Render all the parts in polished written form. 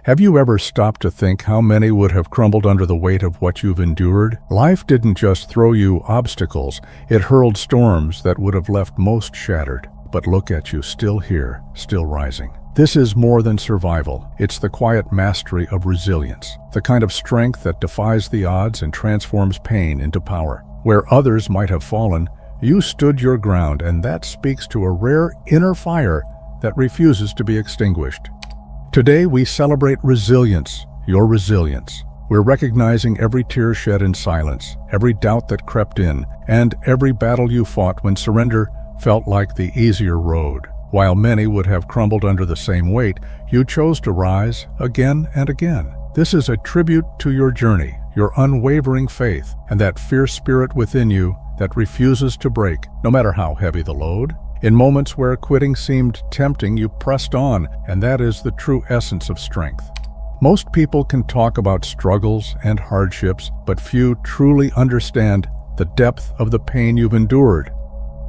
Have you ever stopped to think how many would have crumbled under the weight of what you've endured? Life didn't just throw you obstacles, it hurled storms that would have left most shattered. But look at you, still here, still rising. This is more than survival. It's the quiet mastery of resilience, the kind of strength that defies the odds and transforms pain into power. Where others might have fallen, you stood your ground, and that speaks to a rare inner fire that refuses to be extinguished. Today we celebrate resilience, your resilience. We're recognizing every tear shed in silence, every doubt that crept in, and every battle you fought when surrender felt like the easier road. While many would have crumbled under the same weight, you chose to rise again and again. This is a tribute to your journey, your unwavering faith, and that fierce spirit within you that refuses to break, no matter how heavy the load. In moments where quitting seemed tempting, you pressed on, and that is the true essence of strength. Most people can talk about struggles and hardships, but few truly understand the depth of the pain you've endured.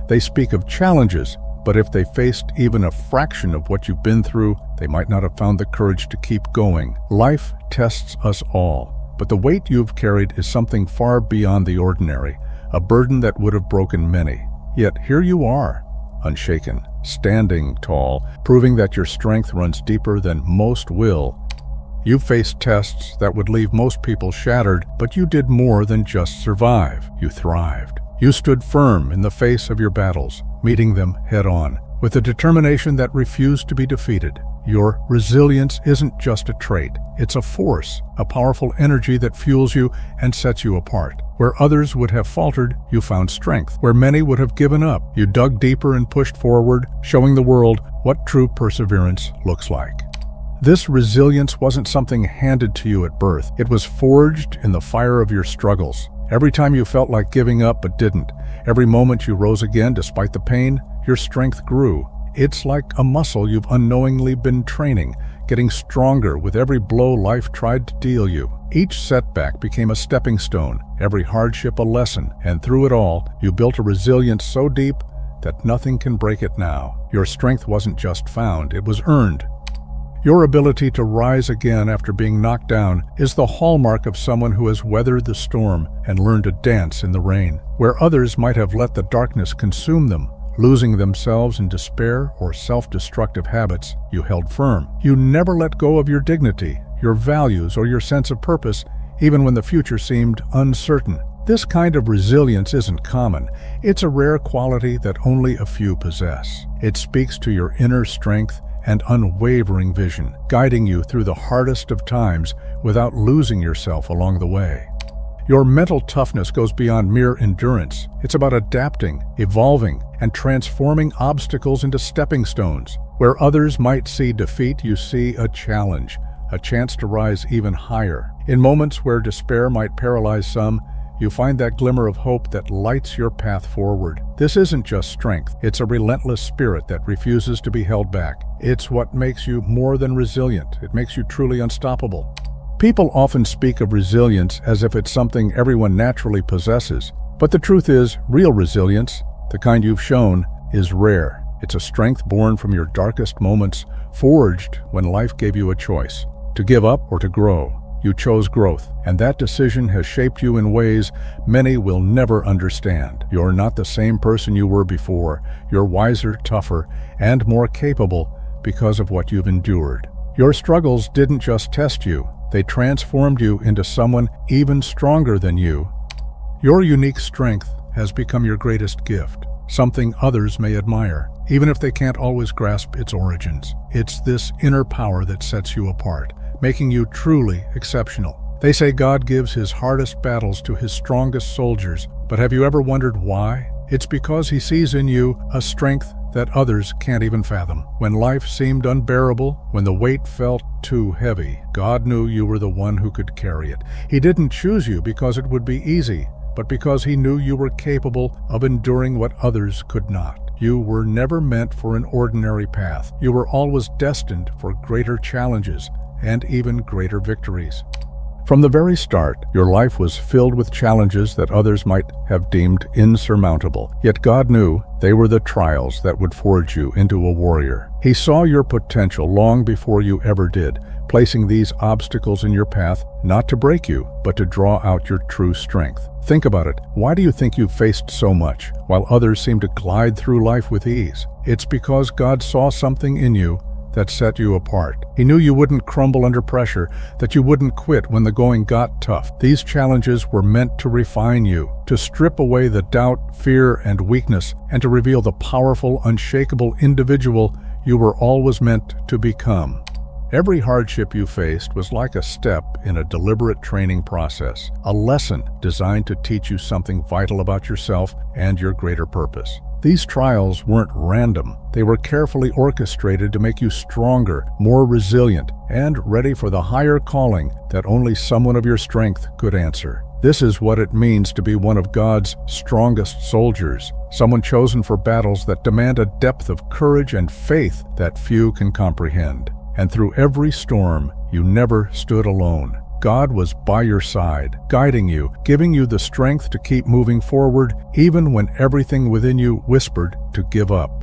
They speak of challenges, but if they faced even a fraction of what you've been through, they might not have found the courage to keep going. Life tests us all, but the weight you've carried is something far beyond the ordinary, a burden that would have broken many. Yet here you are, unshaken, standing tall, proving that your strength runs deeper than most will. You faced tests that would leave most people shattered, but you did more than just survive. You thrived. You stood firm in the face of your battles, meeting them head-on, with a determination that refused to be defeated. Your resilience isn't just a trait, it's a force, a powerful energy that fuels you and sets you apart. Where others would have faltered, you found strength. Where many would have given up, you dug deeper and pushed forward, showing the world what true perseverance looks like. This resilience wasn't something handed to you at birth. It was forged in the fire of your struggles. Every time you felt like giving up but didn't, every moment you rose again despite the pain, your strength grew. It's like a muscle you've unknowingly been training, getting stronger with every blow life tried to deal you. Each setback became a stepping stone, every hardship a lesson, and through it all, you built a resilience so deep that nothing can break it now. Your strength wasn't just found, it was earned. Your ability to rise again after being knocked down is the hallmark of someone who has weathered the storm and learned to dance in the rain. Where others might have let the darkness consume them, losing themselves in despair or self-destructive habits, you held firm. You never let go of your dignity, your values, or your sense of purpose, even when the future seemed uncertain. This kind of resilience isn't common. It's a rare quality that only a few possess. It speaks to your inner strength and unwavering vision, guiding you through the hardest of times without losing yourself along the way. Your mental toughness goes beyond mere endurance. It's about adapting, evolving, and transforming obstacles into stepping stones. Where others might see defeat, you see a challenge, a chance to rise even higher. In moments where despair might paralyze some, you find that glimmer of hope that lights your path forward. This isn't just strength, it's a relentless spirit that refuses to be held back. It's what makes you more than resilient. It makes you truly unstoppable. People often speak of resilience as if it's something everyone naturally possesses. But the truth is, real resilience, the kind you've shown, is rare. It's a strength born from your darkest moments, forged when life gave you a choice, to give up or to grow. You chose growth, and that decision has shaped you in ways many will never understand. You're not the same person you were before. You're wiser, tougher, and more capable because of what you've endured. Your struggles didn't just test you, they transformed you into someone even stronger than you. Your unique strength has become your greatest gift, something others may admire, even if they can't always grasp its origins. It's this inner power that sets you apart, making you truly exceptional. They say God gives his hardest battles to his strongest soldiers, but have you ever wondered why? It's because he sees in you a strength that others can't even fathom. When life seemed unbearable, when the weight felt too heavy, God knew you were the one who could carry it. He didn't choose you because it would be easy, but because he knew you were capable of enduring what others could not. You were never meant for an ordinary path. You were always destined for greater challenges and even greater victories. From the very start, your life was filled with challenges that others might have deemed insurmountable. Yet God knew they were the trials that would forge you into a warrior. He saw your potential long before you ever did, placing these obstacles in your path not to break you, but to draw out your true strength. Think about it. Why do you think you've faced so much, while others seem to glide through life with ease? It's because God saw something in you that set you apart. He knew you wouldn't crumble under pressure, that you wouldn't quit when the going got tough. These challenges were meant to refine you, to strip away the doubt, fear, and weakness, and to reveal the powerful, unshakable individual you were always meant to become. Every hardship you faced was like a step in a deliberate training process, a lesson designed to teach you something vital about yourself and your greater purpose. These trials weren't random. They were carefully orchestrated to make you stronger, more resilient, and ready for the higher calling that only someone of your strength could answer. This is what it means to be one of God's strongest soldiers, someone chosen for battles that demand a depth of courage and faith that few can comprehend. And through every storm, you never stood alone. God was by your side, guiding you, giving you the strength to keep moving forward, even when everything within you whispered to give up.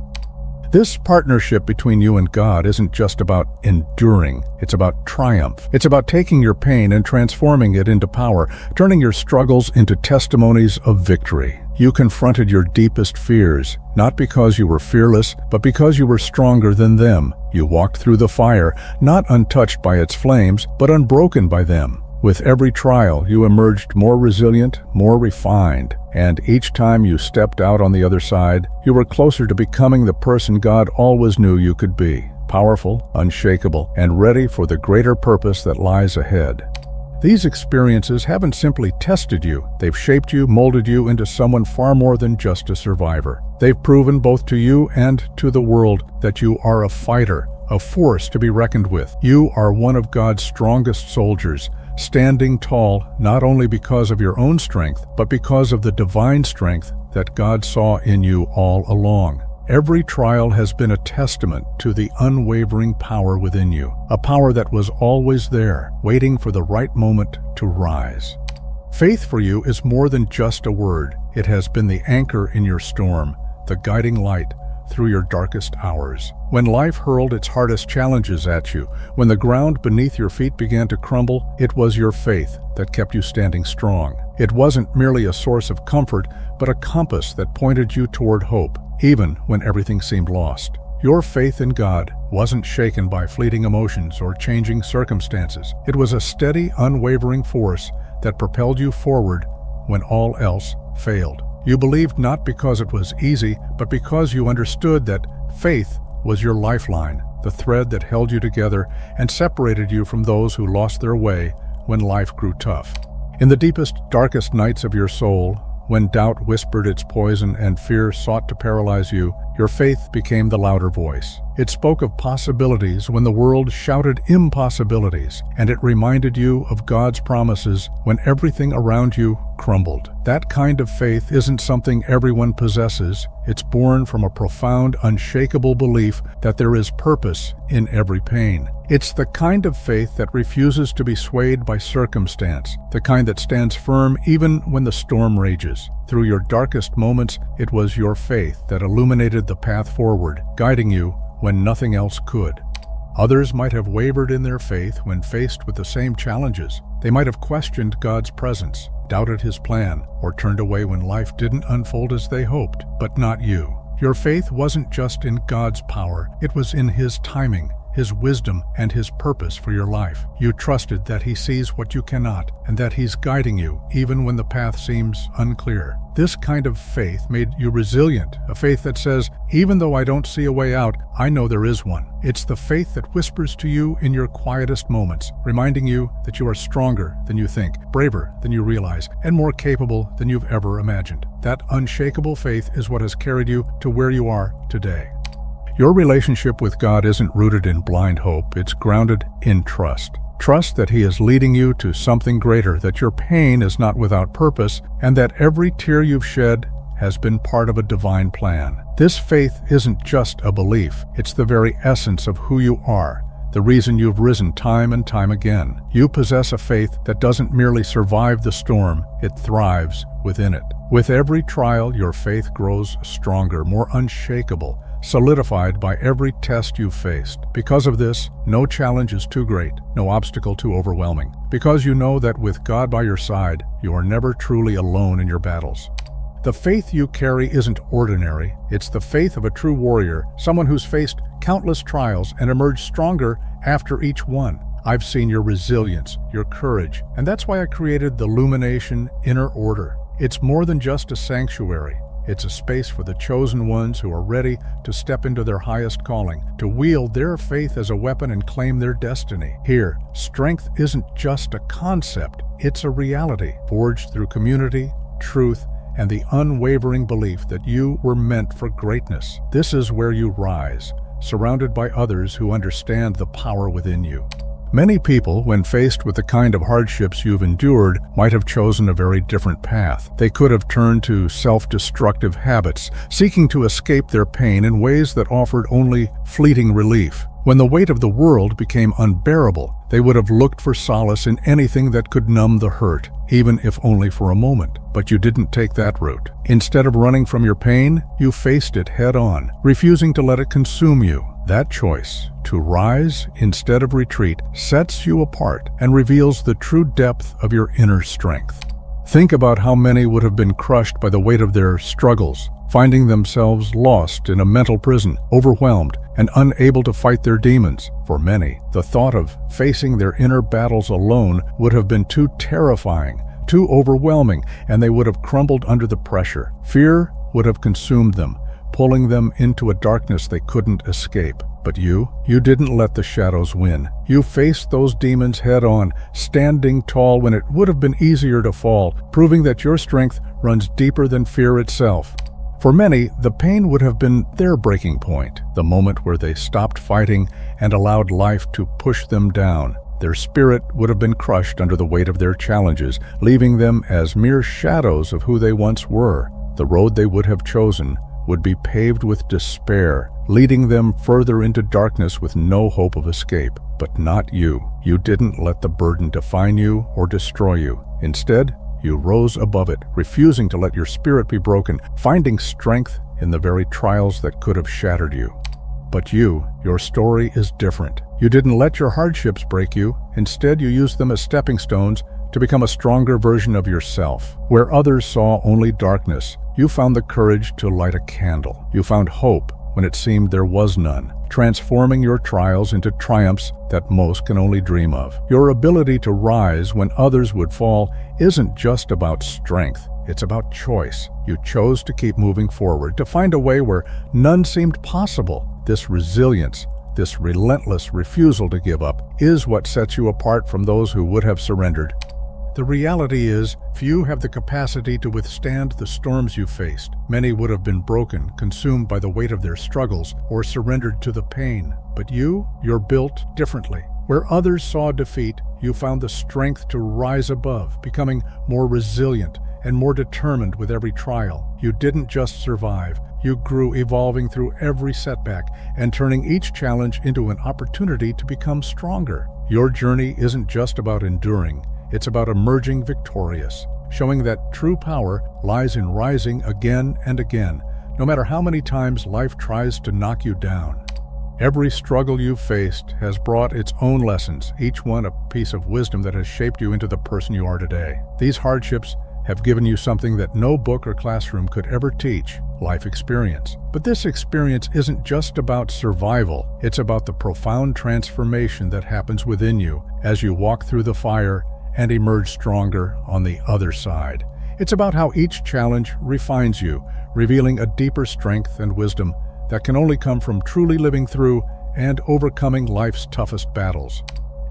This partnership between you and God isn't just about enduring, it's about triumph. It's about taking your pain and transforming it into power, turning your struggles into testimonies of victory. You confronted your deepest fears, not because you were fearless, but because you were stronger than them. You walked through the fire, not untouched by its flames, but unbroken by them. With every trial, you emerged more resilient, more refined, and each time you stepped out on the other side, you were closer to becoming the person God always knew you could be, powerful, unshakable, and ready for the greater purpose that lies ahead. These experiences haven't simply tested you, they've shaped you, molded you into someone far more than just a survivor. They've proven both to you and to the world that you are a fighter, a force to be reckoned with. You are one of God's strongest soldiers, standing tall not only because of your own strength, but because of the divine strength that God saw in you all along. Every trial has been a testament to the unwavering power within you, a power that was always there, waiting for the right moment to rise. Faith for you is more than just a word. It has been the anchor in your storm, the guiding light through your darkest hours. When life hurled its hardest challenges at you, when the ground beneath your feet began to crumble, it was your faith that kept you standing strong. It wasn't merely a source of comfort, but a compass that pointed you toward hope, even when everything seemed lost. Your faith in God wasn't shaken by fleeting emotions or changing circumstances. It was a steady, unwavering force that propelled you forward when all else failed. You believed not because it was easy, but because you understood that faith was your lifeline, the thread that held you together and separated you from those who lost their way when life grew tough. In the deepest, darkest nights of your soul, when doubt whispered its poison and fear sought to paralyze you, your faith became the louder voice. It spoke of possibilities when the world shouted impossibilities, and it reminded you of God's promises when everything around you crumbled. That kind of faith isn't something everyone possesses. It's born from a profound, unshakable belief that there is purpose in every pain. It's the kind of faith that refuses to be swayed by circumstance, the kind that stands firm even when the storm rages. Through your darkest moments, it was your faith that illuminated the path forward, guiding you when nothing else could. Others might have wavered in their faith when faced with the same challenges. They might have questioned God's presence, doubted His plan, or turned away when life didn't unfold as they hoped, but not you. Your faith wasn't just in God's power, it was in His timing, His wisdom, and His purpose for your life. You trusted that He sees what you cannot, and that He's guiding you even when the path seems unclear. This kind of faith made you resilient, a faith that says, even though I don't see a way out, I know there is one. It's the faith that whispers to you in your quietest moments, reminding you that you are stronger than you think, braver than you realize, and more capable than you've ever imagined. That unshakable faith is what has carried you to where you are today. Your relationship with God isn't rooted in blind hope, it's grounded in trust. Trust that He is leading you to something greater, that your pain is not without purpose, and that every tear you've shed has been part of a divine plan. This faith isn't just a belief, it's the very essence of who you are, the reason you've risen time and time again. You possess a faith that doesn't merely survive the storm, it thrives within it. With every trial, your faith grows stronger, more unshakable, solidified by every test you've faced. Because of this, no challenge is too great, no obstacle too overwhelming. Because you know that with God by your side, you are never truly alone in your battles. The faith you carry isn't ordinary. It's the faith of a true warrior, someone who's faced countless trials and emerged stronger after each one. I've seen your resilience, your courage, and that's why I created the Illumination Inner Order. It's more than just a sanctuary. It's a space for the chosen ones who are ready to step into their highest calling, to wield their faith as a weapon and claim their destiny. Here, strength isn't just a concept, it's a reality, forged through community, truth, and the unwavering belief that you were meant for greatness. This is where you rise, surrounded by others who understand the power within you. Many people, when faced with the kind of hardships you've endured, might have chosen a very different path. They could have turned to self-destructive habits, seeking to escape their pain in ways that offered only fleeting relief. When the weight of the world became unbearable, they would have looked for solace in anything that could numb the hurt, even if only for a moment. But you didn't take that route. Instead of running from your pain, you faced it head-on, refusing to let it consume you. That choice, to rise instead of retreat, sets you apart and reveals the true depth of your inner strength. Think about how many would have been crushed by the weight of their struggles, finding themselves lost in a mental prison, overwhelmed, and unable to fight their demons. For many, the thought of facing their inner battles alone would have been too terrifying, too overwhelming, and they would have crumbled under the pressure. Fear would have consumed them, pulling them into a darkness they couldn't escape. But you didn't let the shadows win. You faced those demons head-on, standing tall when it would have been easier to fall, proving that your strength runs deeper than fear itself. For many, the pain would have been their breaking point, the moment where they stopped fighting and allowed life to push them down. Their spirit would have been crushed under the weight of their challenges, leaving them as mere shadows of who they once were. The road they would have chosen would be paved with despair, leading them further into darkness with no hope of escape. But not you. You didn't let the burden define you or destroy you. Instead, you rose above it, refusing to let your spirit be broken, finding strength in the very trials that could have shattered you. But your story is different. You didn't let your hardships break you. Instead, you used them as stepping stones to become a stronger version of yourself. Where others saw only darkness, you found the courage to light a candle. You found hope when it seemed there was none, transforming your trials into triumphs that most can only dream of. Your ability to rise when others would fall isn't just about strength, it's about choice. You chose to keep moving forward, to find a way where none seemed possible. This resilience, this relentless refusal to give up, is what sets you apart from those who would have surrendered. The reality is, few have the capacity to withstand the storms you faced. Many would have been broken, consumed by the weight of their struggles, or surrendered to the pain. But you're built differently. Where others saw defeat, you found the strength to rise above, becoming more resilient and more determined with every trial. You didn't just survive. You grew, evolving through every setback and turning each challenge into an opportunity to become stronger. Your journey isn't just about enduring. It's about emerging victorious, showing that true power lies in rising again and again, no matter how many times life tries to knock you down. Every struggle you've faced has brought its own lessons, each one a piece of wisdom that has shaped you into the person you are today. These hardships have given you something that no book or classroom could ever teach: life experience. But this experience isn't just about survival, it's about the profound transformation that happens within you as you walk through the fire and emerge stronger on the other side. It's about how each challenge refines you, revealing a deeper strength and wisdom that can only come from truly living through and overcoming life's toughest battles.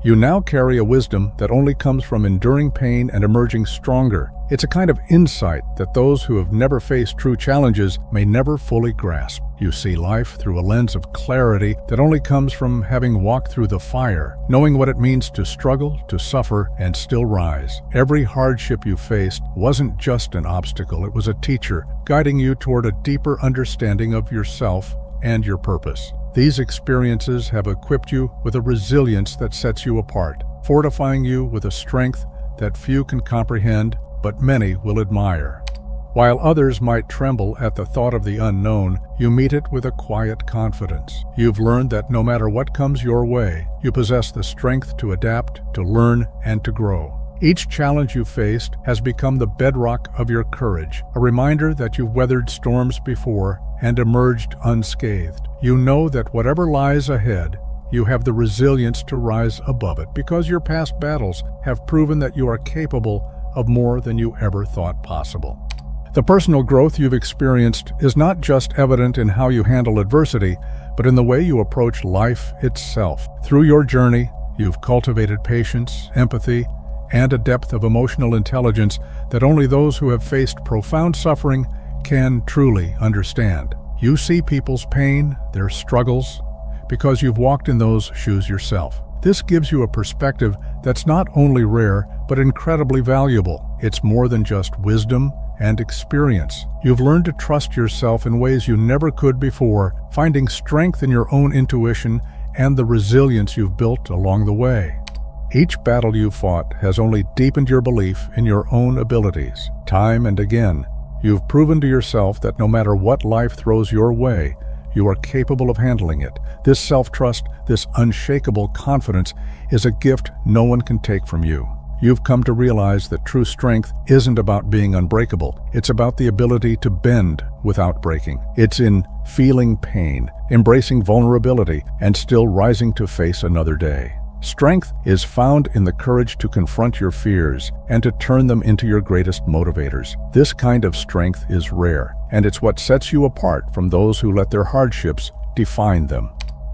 You now carry a wisdom that only comes from enduring pain and emerging stronger. It's a kind of insight that those who have never faced true challenges may never fully grasp. You see life through a lens of clarity that only comes from having walked through the fire, knowing what it means to struggle, to suffer, and still rise. Every hardship you faced wasn't just an obstacle, it was a teacher, guiding you toward a deeper understanding of yourself and your purpose. These experiences have equipped you with a resilience that sets you apart, fortifying you with a strength that few can comprehend, but many will admire. While others might tremble at the thought of the unknown, you meet it with a quiet confidence. You've learned that no matter what comes your way, you possess the strength to adapt, to learn, and to grow. Each challenge you faced has become the bedrock of your courage, a reminder that you've weathered storms before and emerged unscathed. You know that whatever lies ahead, you have the resilience to rise above it because your past battles have proven that you are capable of more than you ever thought possible. The personal growth you've experienced is not just evident in how you handle adversity, but in the way you approach life itself. Through your journey, you've cultivated patience, empathy, and a depth of emotional intelligence that only those who have faced profound suffering can truly understand. You see people's pain, their struggles, because you've walked in those shoes yourself. This gives you a perspective that's not only rare, but incredibly valuable. It's more than just wisdom and experience. You've learned to trust yourself in ways you never could before, finding strength in your own intuition and the resilience you've built along the way. Each battle you fought has only deepened your belief in your own abilities. Time and again, you've proven to yourself that no matter what life throws your way, you are capable of handling it. This self-trust, this unshakable confidence, is a gift no one can take from you. You've come to realize that true strength isn't about being unbreakable. It's about the ability to bend without breaking. It's in feeling pain, embracing vulnerability, and still rising to face another day. Strength is found in the courage to confront your fears and to turn them into your greatest motivators. This kind of strength is rare, and it's what sets you apart from those who let their hardships define them.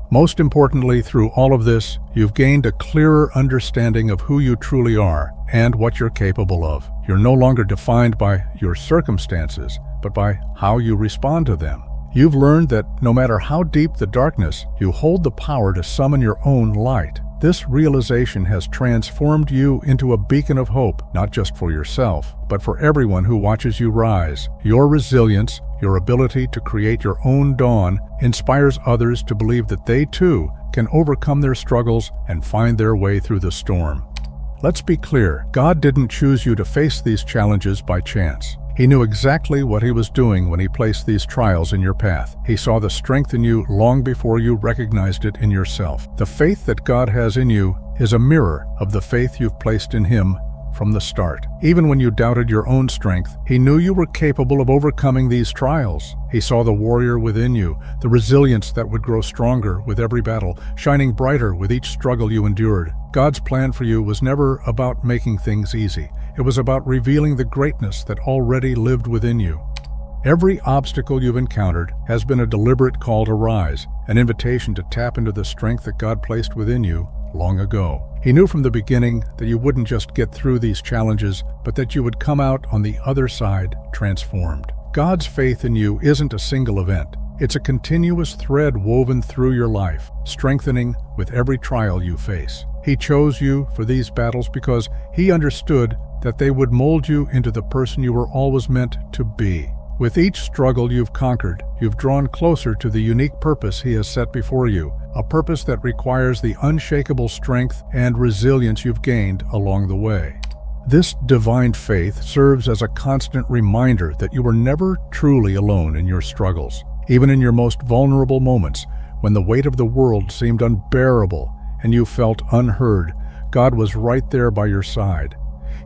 Most importantly, through all of this, you've gained a clearer understanding of who you truly are and what you're capable of. You're no longer defined by your circumstances, but by how you respond to them. You've learned that no matter how deep the darkness, you hold the power to summon your own light. This realization has transformed you into a beacon of hope, not just for yourself, but for everyone who watches you rise. Your resilience, your ability to create your own dawn, inspires others to believe that they too can overcome their struggles and find their way through the storm. Let's be clear, God didn't choose you to face these challenges by chance. He knew exactly what he was doing when he placed these trials in your path. He saw the strength in you long before you recognized it in yourself. The faith that God has in you is a mirror of the faith you've placed in him from the start. Even when you doubted your own strength, he knew you were capable of overcoming these trials. He saw the warrior within you, the resilience that would grow stronger with every battle, shining brighter with each struggle you endured. God's plan for you was never about making things easy. It was about revealing the greatness that already lived within you. Every obstacle you've encountered has been a deliberate call to rise, an invitation to tap into the strength that God placed within you long ago. He knew from the beginning that you wouldn't just get through these challenges, but that you would come out on the other side transformed. God's faith in you isn't a single event. It's a continuous thread woven through your life, strengthening with every trial you face. He chose you for these battles because he understood that they would mold you into the person you were always meant to be. With each struggle you've conquered, you've drawn closer to the unique purpose he has set before you, a purpose that requires the unshakable strength and resilience you've gained along the way. This divine faith serves as a constant reminder that you were never truly alone in your struggles. Even in your most vulnerable moments, when the weight of the world seemed unbearable and you felt unheard, God was right there by your side.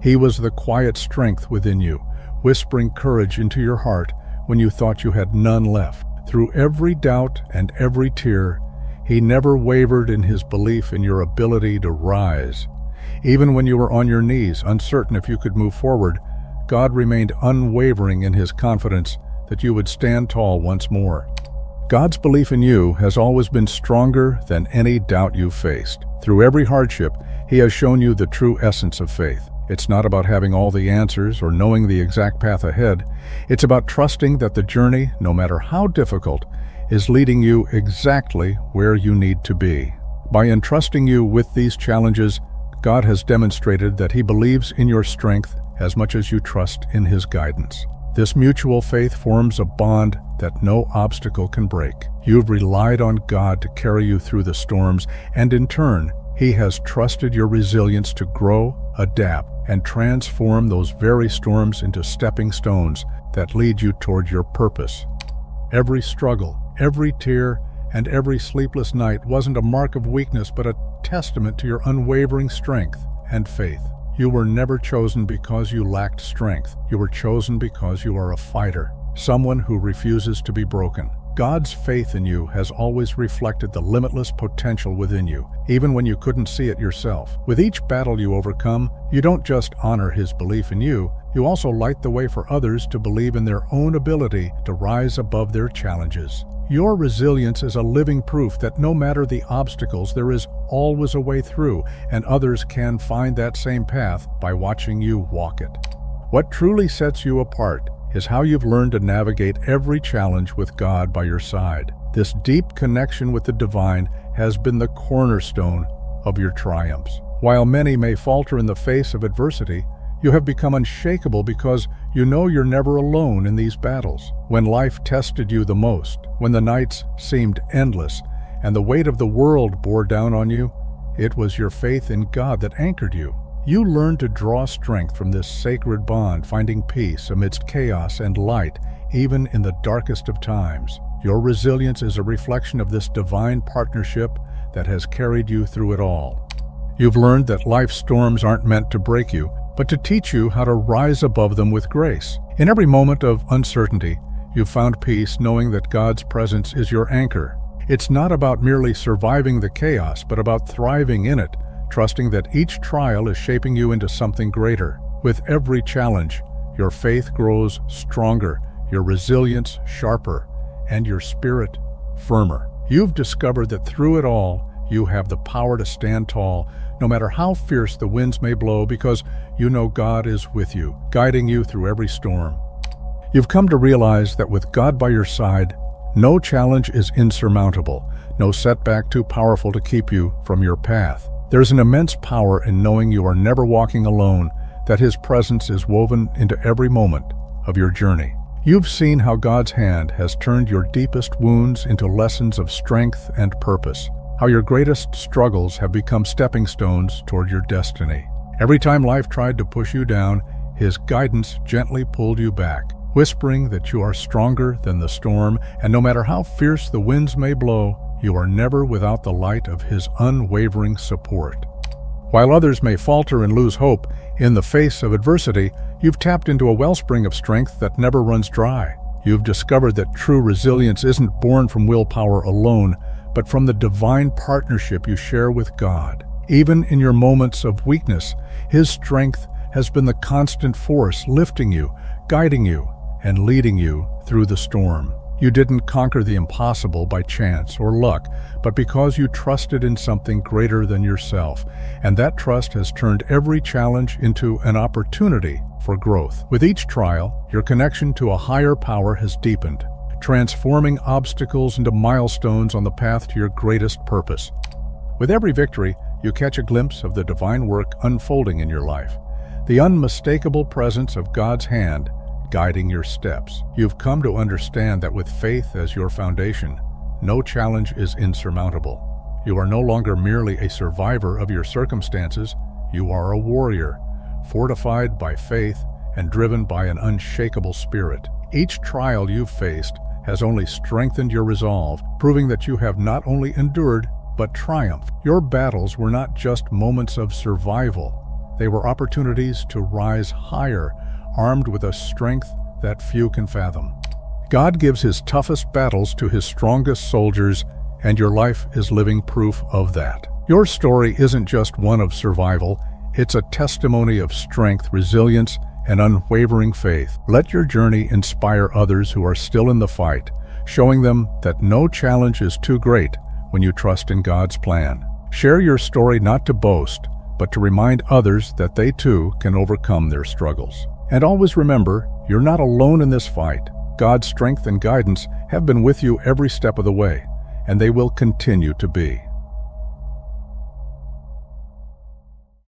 He was the quiet strength within you, whispering courage into your heart when you thought you had none left. Through every doubt and every tear, he never wavered in his belief in your ability to rise. Even when you were on your knees, uncertain if you could move forward, God remained unwavering in his confidence that you would stand tall once more. God's belief in you has always been stronger than any doubt you've faced. Through every hardship, he has shown you the true essence of faith. It's not about having all the answers or knowing the exact path ahead. It's about trusting that the journey, no matter how difficult, is leading you exactly where you need to be. By entrusting you with these challenges, God has demonstrated that he believes in your strength as much as you trust in his guidance. This mutual faith forms a bond that no obstacle can break. You've relied on God to carry you through the storms, and in turn, He has trusted your resilience to grow, adapt, and transform those very storms into stepping stones that lead you toward your purpose. Every struggle, every tear, and every sleepless night wasn't a mark of weakness but a testament to your unwavering strength and faith. You were never chosen because you lacked strength. You were chosen because you are a fighter, someone who refuses to be broken. God's faith in you has always reflected the limitless potential within you, even when you couldn't see it yourself. With each battle you overcome, you don't just honor His belief in you, you also light the way for others to believe in their own ability to rise above their challenges. Your resilience is a living proof that no matter the obstacles, there is always a way through, and others can find that same path by watching you walk it. What truly sets you apart is how you've learned to navigate every challenge with God by your side. This deep connection with the divine has been the cornerstone of your triumphs. While many may falter in the face of adversity, you have become unshakable because you know you're never alone in these battles. When life tested you the most, when the nights seemed endless, and the weight of the world bore down on you, it was your faith in God that anchored you. You learned to draw strength from this sacred bond, finding peace amidst chaos and light, even in the darkest of times. Your resilience is a reflection of this divine partnership that has carried you through it all. You've learned that life's storms aren't meant to break you, but to teach you how to rise above them with grace. In every moment of uncertainty, you've found peace knowing that God's presence is your anchor. It's not about merely surviving the chaos, but about thriving in it, trusting that each trial is shaping you into something greater. With every challenge, your faith grows stronger, your resilience sharper, and your spirit firmer. You've discovered that through it all, you have the power to stand tall, no matter how fierce the winds may blow, because you know God is with you, guiding you through every storm. You've come to realize that with God by your side, no challenge is insurmountable, no setback too powerful to keep you from your path. There's an immense power in knowing you are never walking alone, that His presence is woven into every moment of your journey. You've seen how God's hand has turned your deepest wounds into lessons of strength and purpose, how your greatest struggles have become stepping stones toward your destiny. Every time life tried to push you down, His guidance gently pulled you back, whispering that you are stronger than the storm, and no matter how fierce the winds may blow, you are never without the light of His unwavering support. While others may falter and lose hope in the face of adversity, you've tapped into a wellspring of strength that never runs dry. You've discovered that true resilience isn't born from willpower alone, but from the divine partnership you share with God. Even in your moments of weakness, His strength has been the constant force lifting you, guiding you, and leading you through the storm. You didn't conquer the impossible by chance or luck, but because you trusted in something greater than yourself, and that trust has turned every challenge into an opportunity for growth. With each trial, your connection to a higher power has deepened, transforming obstacles into milestones on the path to your greatest purpose. With every victory, you catch a glimpse of the divine work unfolding in your life, the unmistakable presence of God's hand guiding your steps. You've come to understand that with faith as your foundation, no challenge is insurmountable. You are no longer merely a survivor of your circumstances, you are a warrior, fortified by faith and driven by an unshakable spirit. Each trial you've faced has only strengthened your resolve, proving that you have not only endured, but triumphed. Your battles were not just moments of survival. They were opportunities to rise higher, armed with a strength that few can fathom. God gives His toughest battles to His strongest soldiers, and your life is living proof of that. Your story isn't just one of survival, it's a testimony of strength, resilience, and unwavering faith. Let your journey inspire others who are still in the fight, showing them that no challenge is too great when you trust in God's plan. Share your story not to boast, but to remind others that they too can overcome their struggles. And always remember, you're not alone in this fight. God's strength and guidance have been with you every step of the way, and they will continue to be.